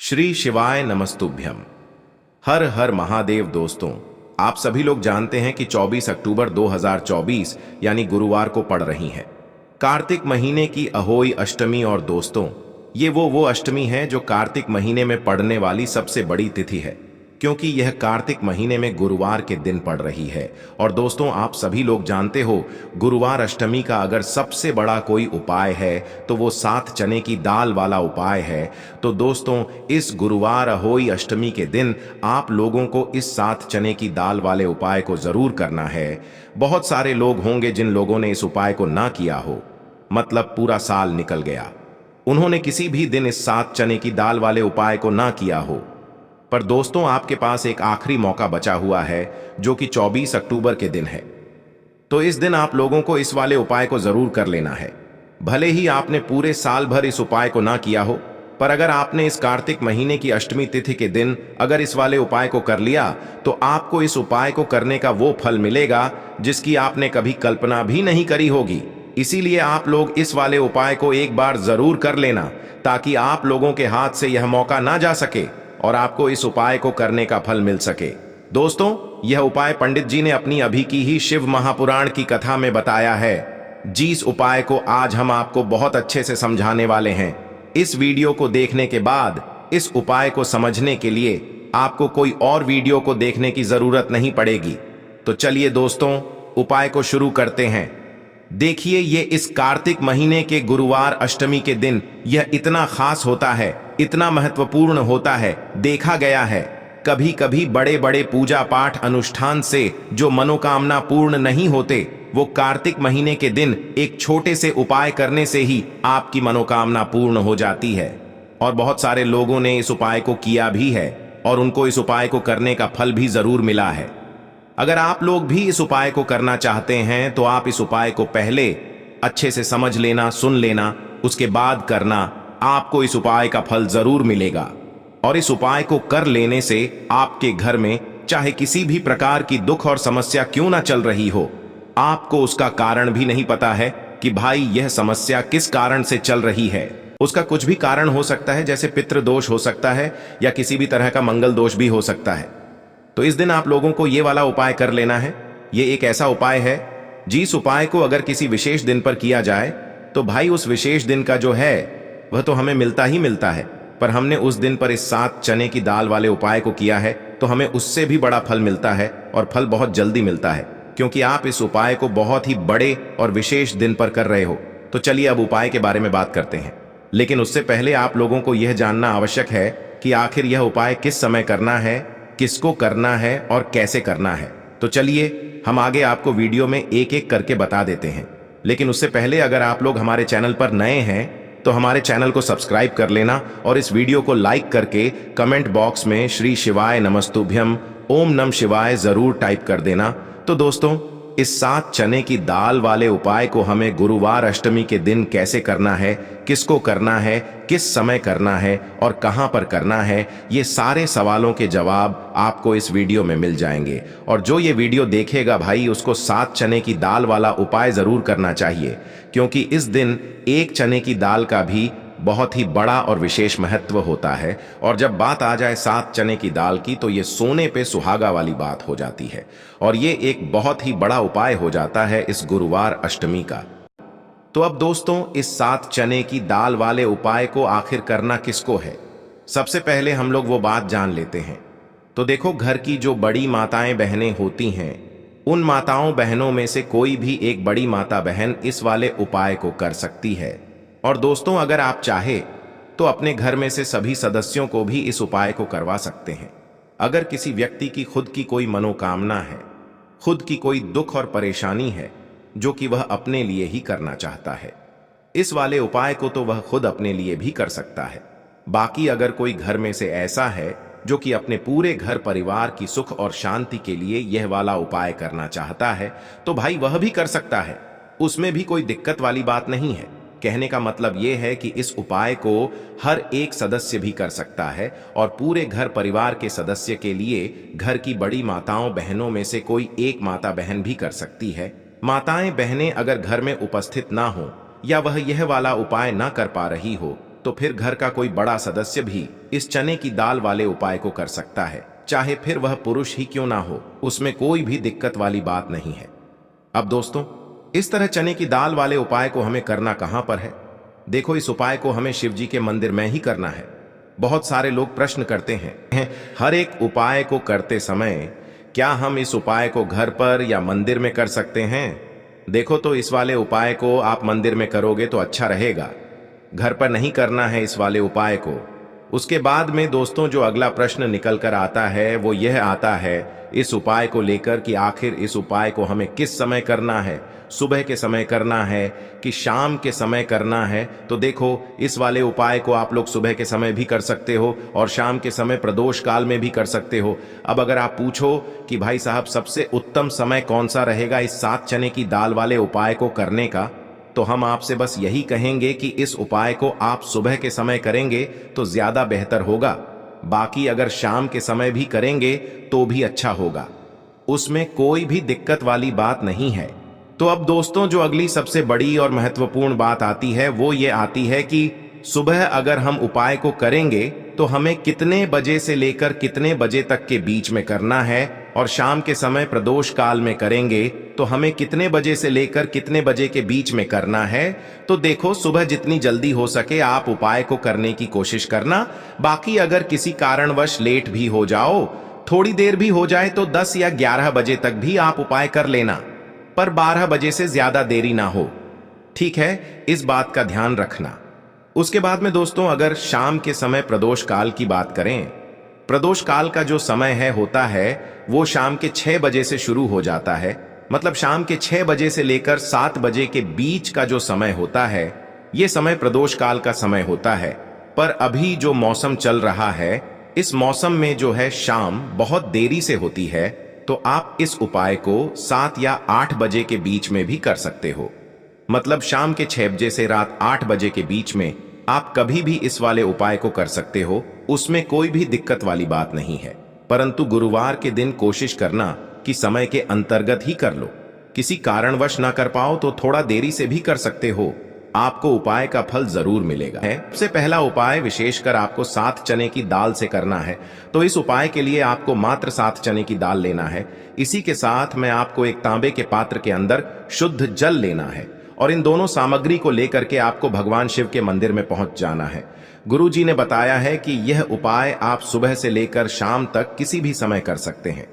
श्री शिवाय नमस्तुभ्यम। हर हर महादेव। दोस्तों, आप सभी लोग जानते हैं कि 24 अक्टूबर 2024 यानी गुरुवार को पड़ रही है कार्तिक महीने की अहोई अष्टमी। और दोस्तों, ये वो अष्टमी है जो कार्तिक महीने में पड़ने वाली सबसे बड़ी तिथि है, क्योंकि यह कार्तिक महीने में गुरुवार के दिन पड़ रही है। और दोस्तों, आप सभी लोग जानते हो, गुरुवार अष्टमी का अगर सबसे बड़ा कोई उपाय है तो वो 7 चने की दाल वाला उपाय है। तो दोस्तों, इस गुरुवार अहोई अष्टमी के दिन आप लोगों को इस 7 चने की दाल वाले उपाय को जरूर करना है। बहुत सारे लोग होंगे जिन लोगों ने इस उपाय को ना किया हो, मतलब पूरा साल निकल गया, उन्होंने किसी भी दिन इस 7 चने की दाल वाले उपाय को ना किया हो। पर दोस्तों, आपके पास एक आखिरी मौका बचा हुआ है जो कि 24 अक्टूबर के दिन है। तो इस दिन आप लोगों को इस वाले उपाय को जरूर कर लेना है। भले ही आपने पूरे साल भर इस उपाय को ना किया हो, पर अगर आपने इस कार्तिक महीने की अष्टमी तिथि के दिन अगर इस वाले उपाय को कर लिया तो आपको इस उपाय को करने का वो फल मिलेगा जिसकी आपने कभी कल्पना भी नहीं करी होगी। इसीलिए आप लोग इस वाले उपाय को एक बार जरूर कर लेना, ताकि आप लोगों के हाथ से यह मौका ना जा सके और आपको इस उपाय को करने का फल मिल सके। दोस्तों, यह उपाय पंडित जी ने अपनी अभी की ही शिव महापुराण की कथा में बताया है। जिस उपाय को आज हम आपको बहुत अच्छे से समझाने वाले हैं। इस वीडियो को देखने के बाद इस उपाय को समझने के लिए आपको कोई और वीडियो को देखने की जरूरत नहीं पड़ेगी। तो चलिए दोस्तों, उपाय को शुरू करते हैं। देखिए, ये इस कार्तिक महीने के गुरुवार अष्टमी के दिन यह इतना खास होता है, इतना महत्वपूर्ण होता है। देखा गया है, कभी कभी बड़े बड़े पूजा पाठ अनुष्ठान से जो मनोकामना पूर्ण नहीं होते, वो कार्तिक महीने के दिन एक छोटे से उपाय करने से ही आपकी मनोकामना पूर्ण हो जाती है। और बहुत सारे लोगों ने इस उपाय को किया भी है और उनको इस उपाय को करने का फल भी जरूर मिला है। अगर आप लोग भी इस उपाय को करना चाहते हैं तो आप इस उपाय को पहले अच्छे से समझ लेना, सुन लेना, उसके बाद करना। आपको इस उपाय का फल जरूर मिलेगा। और इस उपाय को कर लेने से आपके घर में चाहे किसी भी प्रकार की दुख और समस्या क्यों ना चल रही हो, आपको उसका कारण भी नहीं पता है कि भाई यह समस्या किस कारण से चल रही है। उसका कुछ भी कारण हो सकता है, जैसे पितृ दोष हो सकता है या किसी भी तरह का मंगल दोष भी हो सकता है। तो इस दिन आप लोगों को ये वाला उपाय कर लेना है। ये एक ऐसा उपाय है जिस उपाय को अगर किसी विशेष दिन पर किया जाए तो भाई उस विशेष दिन का जो है वह तो हमें मिलता ही मिलता है। पर हमने उस दिन पर इस 7 चने की दाल वाले उपाय को किया है तो हमें उससे भी बड़ा फल मिलता है, और फल बहुत जल्दी मिलता है, क्योंकि आप इस उपाय को बहुत ही बड़े और विशेष दिन पर कर रहे हो। तो चलिए अब उपाय के बारे में बात करते हैं। लेकिन उससे पहले आप लोगों को यह जानना आवश्यक है कि आखिर यह उपाय किस समय करना है, किसको करना है और कैसे करना है। तो चलिए हम आगे आपको वीडियो में एक एक करके बता देते हैं। लेकिन उससे पहले अगर आप लोग हमारे चैनल पर नए हैं तो हमारे चैनल को सब्सक्राइब कर लेना और इस वीडियो को लाइक करके कमेंट बॉक्स में श्री शिवाय नमस्तुभ्यम, ओम नमः शिवाय जरूर टाइप कर देना। तो दोस्तों, इस 7 चने की दाल वाले उपाय को हमें गुरुवार अष्टमी के दिन कैसे करना है, किसको करना है, किस समय करना है और कहां पर करना है, ये सारे सवालों के जवाब आपको इस वीडियो में मिल जाएंगे। और जो ये वीडियो देखेगा भाई, उसको 7 चने की दाल वाला उपाय जरूर करना चाहिए, क्योंकि इस दिन एक चने की दाल का भी बहुत ही बड़ा और विशेष महत्व होता है। और जब बात आ जाए 7 चने की दाल की तो ये सोने पे सुहागा वाली बात हो जाती है, और ये एक बहुत ही बड़ा उपाय हो जाता है इस गुरुवार अष्टमी का। तो अब दोस्तों, इस 7 चने की दाल वाले उपाय को आखिर करना किसको है, सबसे पहले हम लोग वो बात जान लेते हैं। तो देखो, घर की जो बड़ी माताएं बहनें होती हैं, उन माताओं बहनों में से कोई भी एक बड़ी माता बहन इस वाले उपाय को कर सकती है। और दोस्तों, अगर आप चाहे तो अपने घर में से सभी सदस्यों को भी इस उपाय को करवा सकते हैं। अगर किसी व्यक्ति की खुद की कोई मनोकामना है, खुद की कोई दुख और परेशानी है जो कि वह अपने लिए ही करना चाहता है, इस वाले उपाय को तो वह खुद अपने लिए भी कर सकता है। बाकी अगर कोई घर में से ऐसा है जो कि अपने पूरे घर परिवार की सुख और शांति के लिए यह वाला उपाय करना चाहता है, तो भाई वह भी कर सकता है। उसमें भी कोई दिक्कत वाली बात नहीं है। कहने का मतलब यह है कि इस उपाय को हर एक सदस्य भी कर सकता है, और पूरे घर परिवार के सदस्य के लिए घर की बड़ी माताओं बहनों में से कोई एक माता बहन भी कर सकती है। माताएं बहनें अगर घर में उपस्थित ना हो या वह यह वाला उपाय ना कर पा रही हो तो फिर घर का कोई बड़ा सदस्य भी इस चने की दाल वाले उपाय को कर सकता है, चाहे फिर वह पुरुष ही क्यों ना हो। उसमें कोई भी दिक्कत वाली बात नहीं है। अब दोस्तों, इस तरह चने की दाल वाले उपाय को हमें करना कहां पर है? देखो, इस उपाय को हमें शिव जी के मंदिर में ही करना है। बहुत सारे लोग प्रश्न करते हैं, हर एक उपाय को करते समय क्या हम इस उपाय को घर पर या मंदिर में कर सकते हैं? देखो, तो इस वाले उपाय को आप मंदिर में करोगे तो अच्छा रहेगा, घर पर नहीं करना है इस वाले उपाय को। उसके बाद में दोस्तों, जो अगला प्रश्न निकल कर आता है वो यह आता है इस उपाय को लेकर कि आखिर इस उपाय को हमें किस समय करना है, सुबह के समय करना है कि शाम के समय करना है? तो देखो, इस वाले उपाय को आप लोग सुबह के समय भी कर सकते हो और शाम के समय प्रदोष काल में भी कर सकते हो। अब अगर आप पूछो कि भाई साहब सबसे उत्तम समय कौन सा रहेगा इस 7 चने की दाल वाले उपाय को करने का, तो हम आपसे बस यही कहेंगे कि इस उपाय को आप सुबह के समय करेंगे तो ज्यादा बेहतर होगा। बाकी अगर शाम के समय भी करेंगे तो भी अच्छा होगा, उसमें कोई भी दिक्कत वाली बात नहीं है। तो अब दोस्तों, जो अगली सबसे बड़ी और महत्वपूर्ण बात आती है वो ये आती है कि सुबह अगर हम उपाय को करेंगे तो हमें कितने बजे से लेकर कितने बजे तक के बीच में करना है, और शाम के समय प्रदोष काल में करेंगे तो हमें कितने बजे से लेकर कितने बजे के बीच में करना है। तो देखो, सुबह जितनी जल्दी हो सके आप उपाय को करने की कोशिश करना। बाकी अगर किसी कारणवश लेट भी हो जाओ, थोड़ी देर भी हो जाए, तो 10 या 11 बजे तक भी आप उपाय कर लेना, पर 12 बजे से ज्यादा देरी ना हो। ठीक है, इस बात का ध्यान रखना। उसके बाद में दोस्तों, अगर शाम के समय प्रदोष काल की बात करें, प्रदोष काल का जो समय है होता है वो शाम के 6 बजे से शुरू हो जाता है। मतलब शाम के 6 बजे से लेकर 7 बजे के बीच का जो समय होता है, ये समय प्रदोष काल का समय होता है। पर अभी जो मौसम चल रहा है, इस मौसम में जो है शाम बहुत देरी से होती है, तो आप इस उपाय को 7 या 8 बजे के बीच में भी कर सकते हो। मतलब शाम के 6 बजे से रात 8 बजे के बीच में आप कभी भी इस वाले उपाय को कर सकते हो, उसमें कोई भी दिक्कत वाली बात नहीं है। परंतु गुरुवार के दिन कोशिश करना कि समय के अंतर्गत ही कर लो। किसी कारणवश ना कर पाओ तो थोड़ा देरी से भी कर सकते हो, आपको उपाय का फल जरूर मिलेगा। सबसे पहला उपाय विशेषकर आपको 7 चने की दाल से करना है। तो इस उपाय के लिए आपको मात्र 7 चने की दाल लेना है। इसी के साथ में आपको एक तांबे के पात्र के अंदर शुद्ध जल लेना है और इन दोनों सामग्री को लेकर के आपको भगवान शिव के मंदिर में पहुंच जाना है। गुरु जी ने बताया है कि यह उपाय आप सुबह से लेकर शाम तक किसी भी समय कर सकते हैं।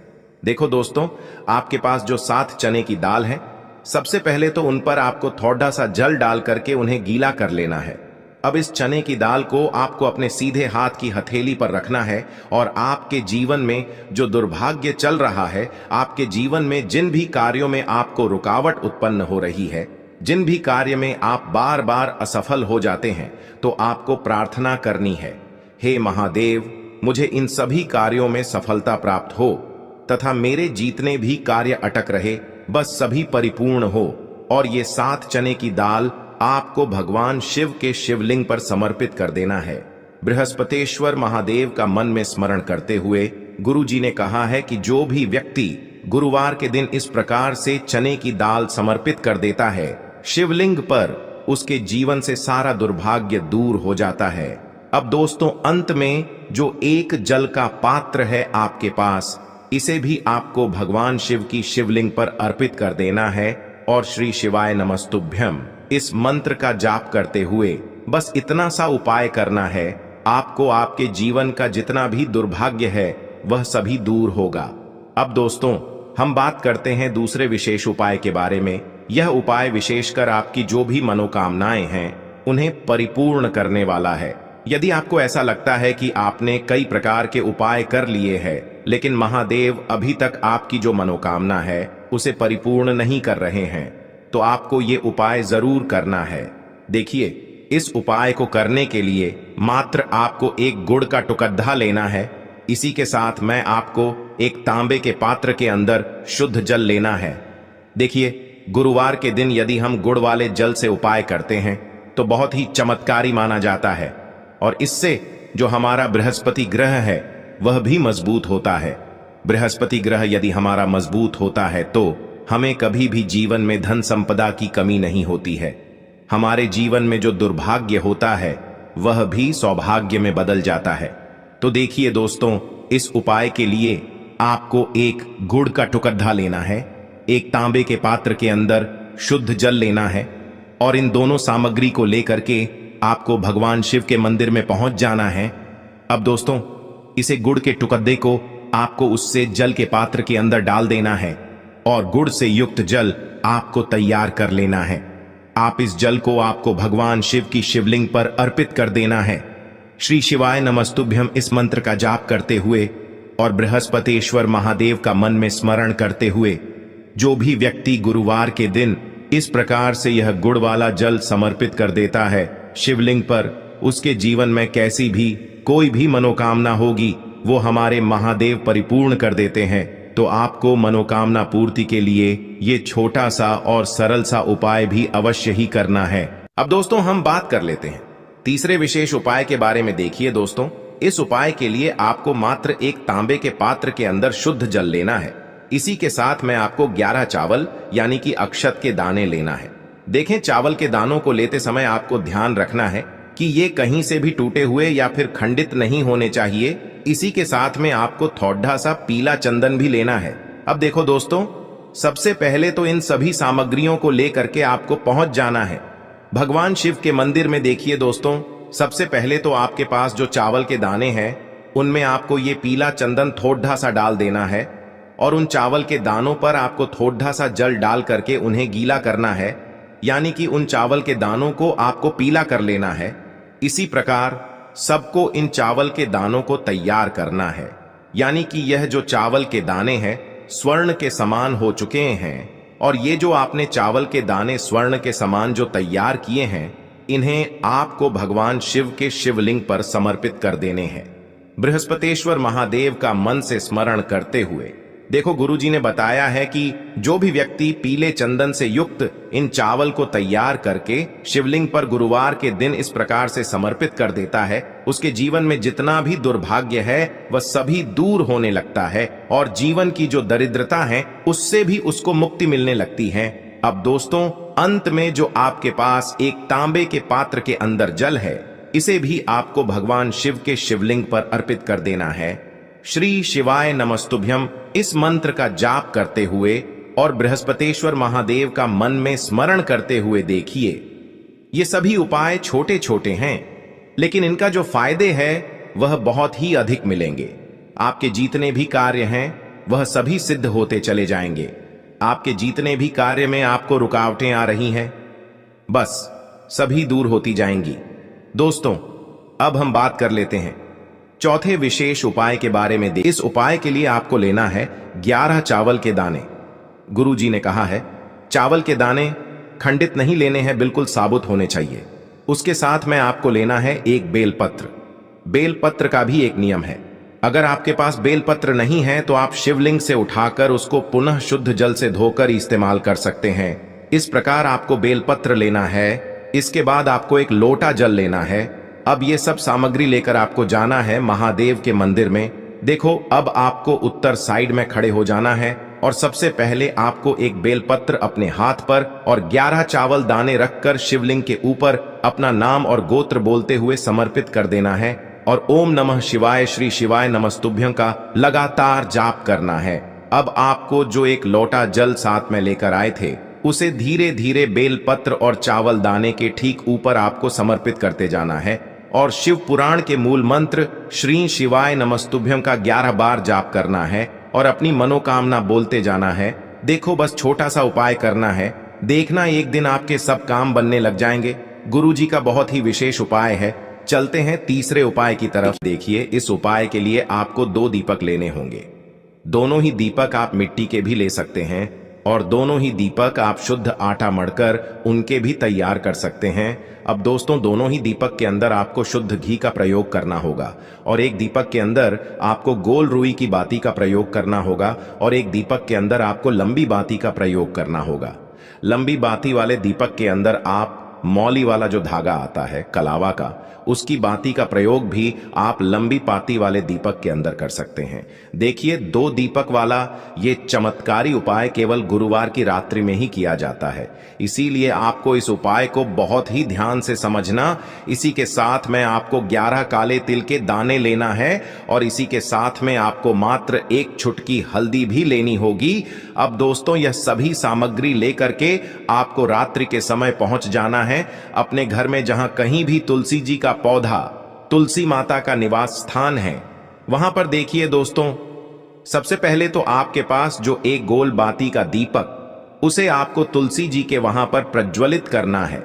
देखो दोस्तों, आपके पास जो 7 चने की दाल है, सबसे पहले तो उन पर आपको थोड़ा सा जल डाल करके उन्हें गीला कर लेना है। अब इस चने की दाल को आपको अपने सीधे हाथ की हथेली पर रखना है और आपके जीवन में जो दुर्भाग्य चल रहा है, आपके जीवन में जिन भी कार्यों में आपको रुकावट उत्पन्न हो रही है, जिन भी कार्य में आप बार बार असफल हो जाते हैं, तो आपको प्रार्थना करनी है, हे महादेव, मुझे इन सभी कार्यों में सफलता प्राप्त हो तथा मेरे जीतने भी कार्य अटक रहे, बस सभी परिपूर्ण हो। और ये 7 चने की दाल आपको भगवान शिव के शिवलिंग पर समर्पित कर देना है। बृहस्पतेश्वर महादेव का मन में स्मरण करते हुए गुरु जी ने कहा है कि जो भी व्यक्ति गुरुवार के दिन इस प्रकार से चने की दाल समर्पित कर देता है शिवलिंग पर, उसके जीवन से सारा दुर्भाग्य दूर हो जाता है। अब दोस्तों, अंत में जो एक जल का पात्र है आपके पास, इसे भी आपको भगवान शिव की शिवलिंग पर अर्पित कर देना है और श्री शिवाय नमस्तुभ्यम इस मंत्र का जाप करते हुए बस इतना सा उपाय करना है। आपको आपके जीवन का जितना भी दुर्भाग्य है वह सभी दूर होगा। अब दोस्तों, हम बात करते हैं दूसरे विशेष उपाय के बारे में। यह उपाय विशेषकर आपकी जो भी मनोकामनाएं हैं उन्हें परिपूर्ण करने वाला है। यदि आपको ऐसा लगता है कि आपने कई प्रकार के उपाय कर लिए हैं, लेकिन महादेव अभी तक आपकी जो मनोकामना है उसे परिपूर्ण नहीं कर रहे हैं, तो आपको ये उपाय जरूर करना है। देखिए, इस उपाय को करने के लिए मात्र आपको एक गुड़ का टुकड़ा लेना है। इसी के साथ मैं आपको एक तांबे के पात्र के अंदर शुद्ध जल लेना है। देखिए, गुरुवार के दिन यदि हम गुड़ वाले जल से उपाय करते हैं तो बहुत ही चमत्कारी माना जाता है और इससे जो हमारा बृहस्पति ग्रह है वह भी मजबूत होता है। बृहस्पति ग्रह यदि हमारा मजबूत होता है तो हमें कभी भी जीवन में धन संपदा की कमी नहीं होती है। हमारे जीवन में जो दुर्भाग्य होता है वह भी सौभाग्य में बदल जाता है। तो देखिए दोस्तों, इस उपाय के लिए आपको एक गुड़ का टुकड़ा लेना है, एक तांबे के पात्र के अंदर शुद्ध जल लेना है और इन दोनों सामग्री को लेकर के आपको भगवान शिव के मंदिर में पहुंच जाना है। अब दोस्तों, इसे गुड़ के टुकड़े को आपको उससे जल के पात्र के अंदर डाल देना है और गुड़ से युक्त जल आपको तैयार कर लेना है। आप इस जल को आपको भगवान शिव की शिवलिंग पर अर्पित कर देना है। श्री शिवाय नमस्तुभ्यम इस मंत्र का जाप करते हुए और बृहस्पतेश्वर महादेव का मन में स्मरण करते हुए जो भी व्यक्ति गुरुवार के दिन इस प्रकार से यह गुड़ वाला जल समर्पित कर देता है शिवलिंग पर, उसके जीवन में कैसी भी कोई भी मनोकामना होगी वो हमारे महादेव परिपूर्ण कर देते हैं। तो आपको मनोकामना पूर्ति के लिए ये छोटा सा और सरल सा उपाय भी अवश्य ही करना है। अब दोस्तों, हम बात कर लेते हैं तीसरे विशेष उपाय के बारे में। देखिए दोस्तों, इस उपाय के लिए आपको मात्र एक तांबे के पात्र के अंदर शुद्ध जल लेना है। इसी के साथ में आपको 11 चावल यानी कि अक्षत के दाने लेना है। देखें, चावल के दानों को लेते समय आपको ध्यान रखना है कि ये कहीं से भी टूटे हुए या फिर खंडित नहीं होने चाहिए। इसी के साथ में आपको थोड़ा सा पीला चंदन भी लेना है। अब देखो दोस्तों, सबसे पहले तो इन सभी सामग्रियों को लेकर के आपको पहुंच जाना है भगवान शिव के मंदिर में। देखिए दोस्तों, सबसे पहले तो आपके पास जो चावल के दाने हैं उनमें आपको ये पीला चंदन थोड़ा सा डाल देना है और उन चावल के दानों पर आपको थोड़ा सा जल डाल करके उन्हें गीला करना है, यानी कि उन चावल के दानों को आपको पीला कर लेना है। इसी प्रकार सबको इन चावल के दानों को तैयार करना है, यानी कि यह जो चावल के दाने हैं स्वर्ण के समान हो चुके हैं और ये जो आपने चावल के दाने स्वर्ण के समान जो तैयार किए हैं इन्हें आपको भगवान शिव के शिवलिंग पर समर्पित कर देने हैं बृहस्पतेश्वर महादेव का मन से स्मरण करते हुए। देखो, गुरुजी ने बताया है कि जो भी व्यक्ति पीले चंदन से युक्त इन चावल को तैयार करके शिवलिंग पर गुरुवार के दिन इस प्रकार से समर्पित कर देता है उसके जीवन में जितना भी दुर्भाग्य है वह सभी दूर होने लगता है और जीवन की जो दरिद्रता है उससे भी उसको मुक्ति मिलने लगती है। अब दोस्तों, अंत में जो आपके पास एक तांबे के पात्र के अंदर जल है इसे भी आपको भगवान शिव के शिवलिंग पर अर्पित कर देना है। श्री शिवाय नमस्तुभ्यम इस मंत्र का जाप करते हुए और बृहस्पतेश्वर महादेव का मन में स्मरण करते हुए देखिए, ये सभी उपाय छोटे छोटे हैं लेकिन इनका जो फायदे हैं वह बहुत ही अधिक मिलेंगे। आपके जितने भी कार्य हैं वह सभी सिद्ध होते चले जाएंगे। आपके जितने भी कार्य में आपको रुकावटें आ रही हैं बस सभी दूर होती जाएंगी। दोस्तों, अब हम बात कर लेते हैं चौथे विशेष उपाय के बारे में। इस उपाय के लिए आपको लेना है 11 चावल के दाने। गुरुजी ने कहा है चावल के दाने खंडित नहीं लेने हैं, बिल्कुल साबुत होने चाहिए। उसके साथ में आपको लेना है एक बेलपत्र। बेलपत्र का भी एक नियम है, अगर आपके पास बेलपत्र नहीं है तो आप शिवलिंग से उठाकर उसको पुनः शुद्ध जल से धोकर इस्तेमाल कर सकते हैं। इस प्रकार आपको बेलपत्र लेना है। इसके बाद आपको एक लोटा जल लेना है। अब ये सब सामग्री लेकर आपको जाना है महादेव के मंदिर में। देखो, अब आपको उत्तर साइड में खड़े हो जाना है और सबसे पहले आपको एक बेलपत्र अपने हाथ पर और 11 चावल दाने रखकर शिवलिंग के ऊपर अपना नाम और गोत्र बोलते हुए समर्पित कर देना है और ओम नमः शिवाय श्री शिवाय नमस्तुभ्यं का लगातार जाप करना है। अब आपको जो एक लोटा जल साथ में लेकर आए थे उसे धीरे धीरे बेलपत्र और चावल दाने के ठीक ऊपर आपको समर्पित करते जाना है और शिव पुराण के मूल मंत्र श्री शिवाय नमस्तुभ्यं का 11 बार जाप करना है और अपनी मनोकामना बोलते जाना है। देखो, बस छोटा सा उपाय करना है, देखना एक दिन आपके सब काम बनने लग जाएंगे। गुरुजी का बहुत ही विशेष उपाय है। चलते हैं तीसरे उपाय की तरफ। देखिए, इस उपाय के लिए आपको 2 दीपक लेने होंगे। दोनों ही दीपक आप मिट्टी के भी ले सकते हैं और दोनों ही दीपक आप शुद्ध आटा मढ़कर उनके भी तैयार कर सकते हैं। अब दोस्तों, दोनों ही दीपक के अंदर आपको शुद्ध घी का प्रयोग करना होगा और एक दीपक के अंदर आपको गोल रुई की बाती का प्रयोग करना होगा और एक दीपक के अंदर आपको लंबी बाती का प्रयोग करना होगा। लंबी बाती वाले दीपक के अंदर आप मौली वाला जो धागा आता है कलावा का, उसकी बाती का प्रयोग भी आप लंबी पाती वाले दीपक के अंदर कर सकते हैं। देखिए, 2 दीपक वाला ये चमत्कारी उपाय केवल गुरुवार की रात्रि में ही किया जाता है, इसीलिए आपको इस उपाय को बहुत ही ध्यान से समझना। इसी के साथ में आपको 11 काले तिल के दाने लेना है और इसी के साथ में आपको मात्र 1 चुटकी हल्दी भी लेनी होगी। अब दोस्तों, यह सभी सामग्री लेकर के आपको रात्रि के समय पहुंच जाना है अपने घर में, जहां कहीं भी तुलसी जी का पौधा, तुलसी माता का निवास स्थान है, वहां पर देखिए दोस्तों, सबसे पहले तो आपके पास जो एक गोल बाती का दीपक, उसे आपको तुलसी जी के वहां पर प्रज्वलित करना है।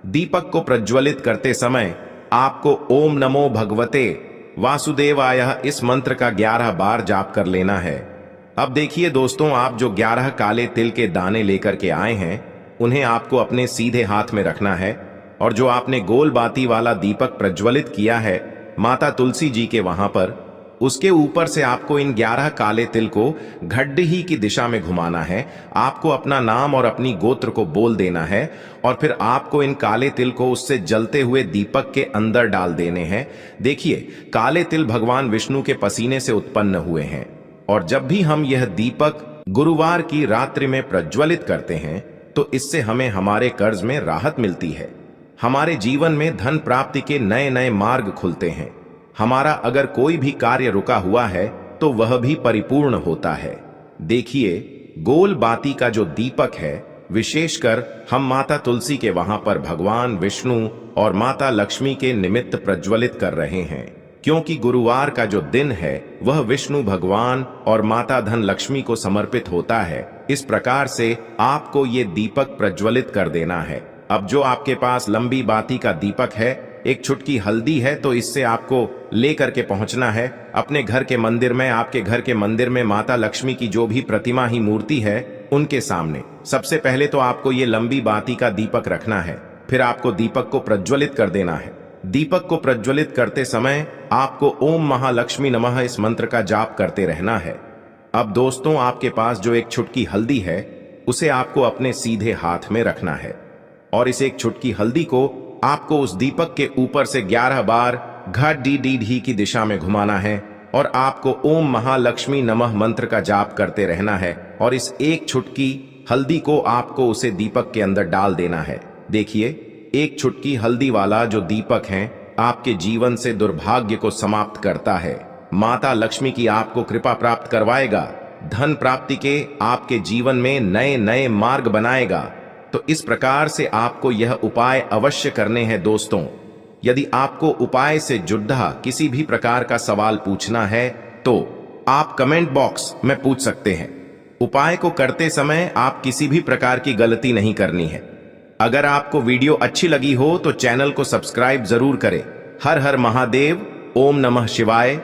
दीपक को प्रज्वलित करते समय आपको ओम नमो भगवते वासुदेवाय इस मंत्र का 11 बार जाप कर लेना है। अब देखिए दोस्तों, आप जो 11 काले तिल के दाने लेकर के आए हैं, उन्हें आपको अपने सीधे हाथ में रखना है और जो आपने गोल बाती वाला दीपक प्रज्वलित किया है माता तुलसी जी के वहां पर, उसके ऊपर से आपको इन 11 काले तिल को घड्डी की दिशा में घुमाना है। आपको अपना नाम और अपनी गोत्र को बोल देना है और फिर आपको इन काले तिल को उससे जलते हुए दीपक के अंदर डाल देने हैं। देखिए, काले तिल भगवान विष्णु के पसीने से उत्पन्न हुए हैं और जब भी हम यह दीपक गुरुवार की रात्रि में प्रज्वलित करते हैं तो इससे हमें हमारे कर्ज में राहत मिलती है, हमारे जीवन में धन प्राप्ति के नए नए मार्ग खुलते हैं, हमारा अगर कोई भी कार्य रुका हुआ है तो वह भी परिपूर्ण होता है। देखिए, गोल बाती का जो दीपक है, विशेषकर हम माता तुलसी के वहां पर भगवान विष्णु और माता लक्ष्मी के निमित्त प्रज्वलित कर रहे हैं, क्योंकि गुरुवार का जो दिन है वह विष्णु भगवान और माता धन लक्ष्मी को समर्पित होता है। इस प्रकार से आपको ये दीपक प्रज्वलित कर देना है। अब जो आपके पास लंबी बाती का दीपक है, 1 चुटकी हल्दी है, तो इससे आपको लेकर के पहुंचना है अपने घर के मंदिर में। आपके घर के मंदिर में माता लक्ष्मी की जो भी प्रतिमा ही मूर्ति है, उनके सामने सबसे पहले तो आपको ये लंबी बाती का दीपक रखना है, फिर आपको दीपक को प्रज्वलित कर देना है। दीपक को प्रज्वलित करते समय आपको ओम महालक्ष्मी नमः इस मंत्र का जाप करते रहना है। अब दोस्तों, आपके पास जो 1 चुटकी हल्दी है, उसे आपको अपने सीधे हाथ में रखना है और इस 1 चुटकी हल्दी को आपको उस दीपक के ऊपर से 11 बार घड़ी की दिशा में घुमाना है और आपको ओम महालक्ष्मी नमः मंत्र का जाप करते रहना है और इस 1 चुटकी हल्दी को आपको उसे दीपक के अंदर डाल देना है। देखिए, 1 चुटकी हल्दी वाला जो दीपक है आपके जीवन से दुर्भाग्य को समाप्त करता है, माता लक्ष्मी की आपको कृपा प्राप्त करवाएगा, धन प्राप्ति के आपके जीवन में नए नए मार्ग बनाएगा। तो इस प्रकार से आपको यह उपाय अवश्य करने हैं दोस्तों। यदि आपको उपाय से जुड़ा किसी भी प्रकार का सवाल पूछना है तो आप कमेंट बॉक्स में पूछ सकते हैं। उपाय को करते समय आप किसी भी प्रकार की गलती नहीं करनी है। अगर आपको वीडियो अच्छी लगी हो तो चैनल को सब्सक्राइब जरूर करें। हर हर महादेव, ओम नमः शिवाय।